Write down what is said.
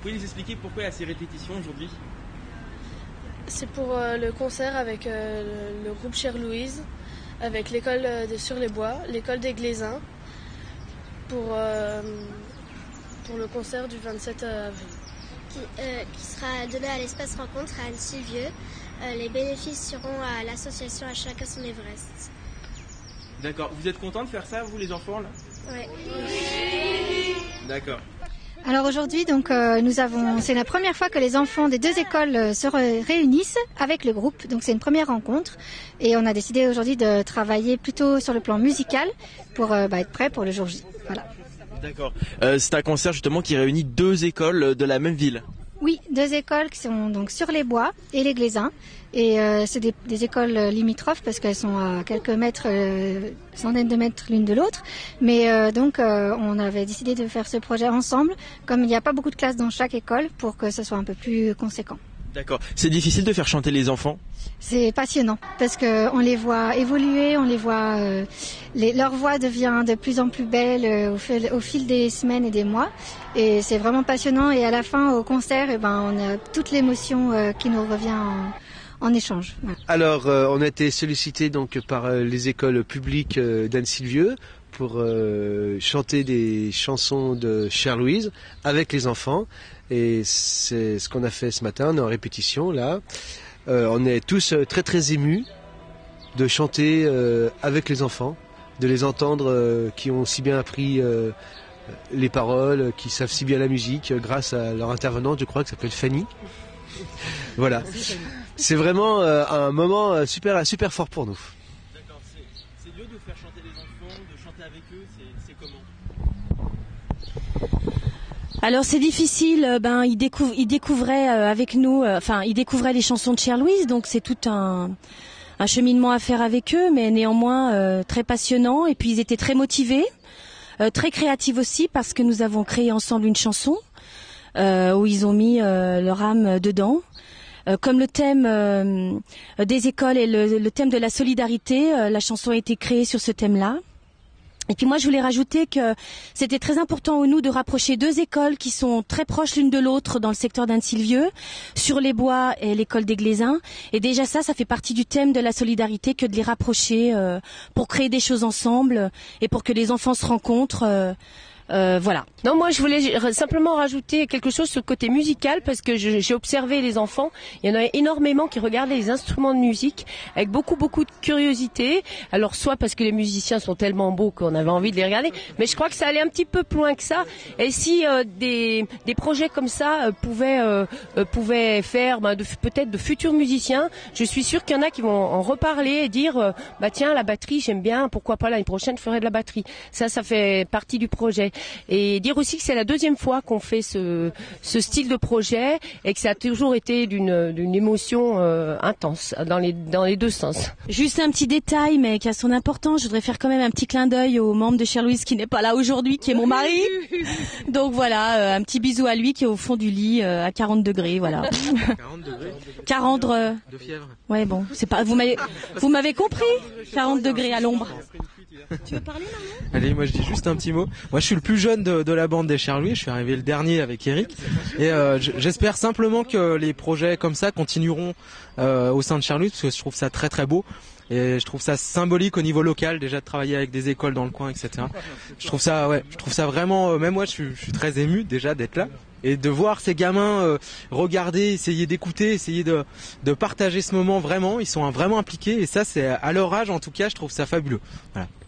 Vous pouvez nous expliquer pourquoi il y a ces répétitions aujourd'hui? C'est pour le concert avec le groupe Chère Louise, avec l'école de Sur-les-Bois, l'école des Glaisins, pour le concert du 27 avril. Qui sera donné à l'espace rencontre à Annecy-le-Vieux. Les bénéfices seront à l'association À Chacun Son Everest. D'accord. Vous êtes contents de faire ça, vous les enfants, là? Ouais. D'accord. Alors aujourd'hui, donc c'est la première fois que les enfants des deux écoles se réunissent avec le groupe. Donc c'est une première rencontre et on a décidé aujourd'hui de travailler plutôt sur le plan musical pour être prêt pour le jour J. Voilà. D'accord. C'est un concert justement qui réunit deux écoles de la même ville. Oui, deux écoles qui sont donc Sur-les-Bois et les Glaisins. Et c'est des écoles limitrophes parce qu'elles sont à quelques mètres, centaines de mètres l'une de l'autre. Mais on avait décidé de faire ce projet ensemble, comme il n'y a pas beaucoup de classes dans chaque école, pour que ce soit un peu plus conséquent. D'accord. C'est difficile de faire chanter les enfants? C'est passionnant parce qu'on les voit évoluer, on les voit, leur voix devient de plus en plus belle au fil des semaines et des mois. Et c'est vraiment passionnant. Et à la fin, au concert, on a toute l'émotion qui nous revient en échange. Voilà. Alors, on a été sollicité donc par les écoles publiques d'Annecy-le-Vieux pour chanter des chansons de Chère Louise avec les enfants. Et c'est ce qu'on a fait ce matin, on est en répétition là. On est tous très très émus de chanter avec les enfants, de les entendre qui ont si bien appris les paroles, qui savent si bien la musique grâce à leur intervenante, je crois, qui s'appelle Fanny. Voilà. C'est vraiment un moment super fort pour nous. D'accord, c'est dur de faire chanter les enfants, de chanter avec eux, c'est comment? Alors c'est difficile, ils découvraient avec nous, ils découvraient les chansons de Chère Louise, donc c'est tout un cheminement à faire avec eux, mais néanmoins très passionnant. Et puis ils étaient très motivés, très créatifs aussi, parce que nous avons créé ensemble une chanson où ils ont mis leur âme dedans. Comme le thème des écoles et le thème de la solidarité, la chanson a été créée sur ce thème-là. Et puis moi je voulais rajouter que c'était très important pour nous de rapprocher deux écoles qui sont très proches l'une de l'autre dans le secteur d'Annecy-le-Vieux, Sur-les-Bois et l'école des Glaisins. Et déjà ça fait partie du thème de la solidarité que de les rapprocher pour créer des choses ensemble et pour que les enfants se rencontrent. Voilà. Non, moi je voulais simplement rajouter quelque chose sur le côté musical parce que j'ai observé les enfants. Il y en a énormément qui regardaient les instruments de musique avec beaucoup de curiosité. Alors soit parce que les musiciens sont tellement beaux qu'on avait envie de les regarder, mais je crois que ça allait un petit peu plus loin que ça. Et si des projets comme ça pouvaient faire peut-être de futurs musiciens, je suis sûre qu'il y en a qui vont en reparler et dire tiens, la batterie j'aime bien, pourquoi pas l'année prochaine je ferai de la batterie. Ça fait partie du projet. Et dire aussi que c'est la deuxième fois qu'on fait ce style de projet et que ça a toujours été d'une émotion intense dans les deux sens. Juste un petit détail mais qui a son importance, je voudrais faire quand même un petit clin d'œil au membre de Chère Louise qui n'est pas là aujourd'hui, qui est mon mari. Donc voilà, un petit bisou à lui qui est au fond du lit à 40 degrés, voilà. 40 degrés 40 de fièvre. Ouais bon, c'est pas vous m'avez compris. 40 degrés à l'ombre. Tu veux parler maintenant ? Allez, moi je dis juste un petit mot. Moi je suis le plus jeune de la bande des Chère Louise, je suis arrivé le dernier avec Eric. Et j'espère simplement que les projets comme ça continueront au sein de Chère Louise, parce que je trouve ça très très beau. Et je trouve ça symbolique au niveau local, déjà de travailler avec des écoles dans le coin, etc. Je trouve ça vraiment, même moi je suis très ému déjà d'être là. Et de voir ces gamins regarder, essayer d'écouter, essayer de partager ce moment vraiment, ils sont vraiment impliqués. Et ça c'est, à leur âge en tout cas, je trouve ça fabuleux. Voilà.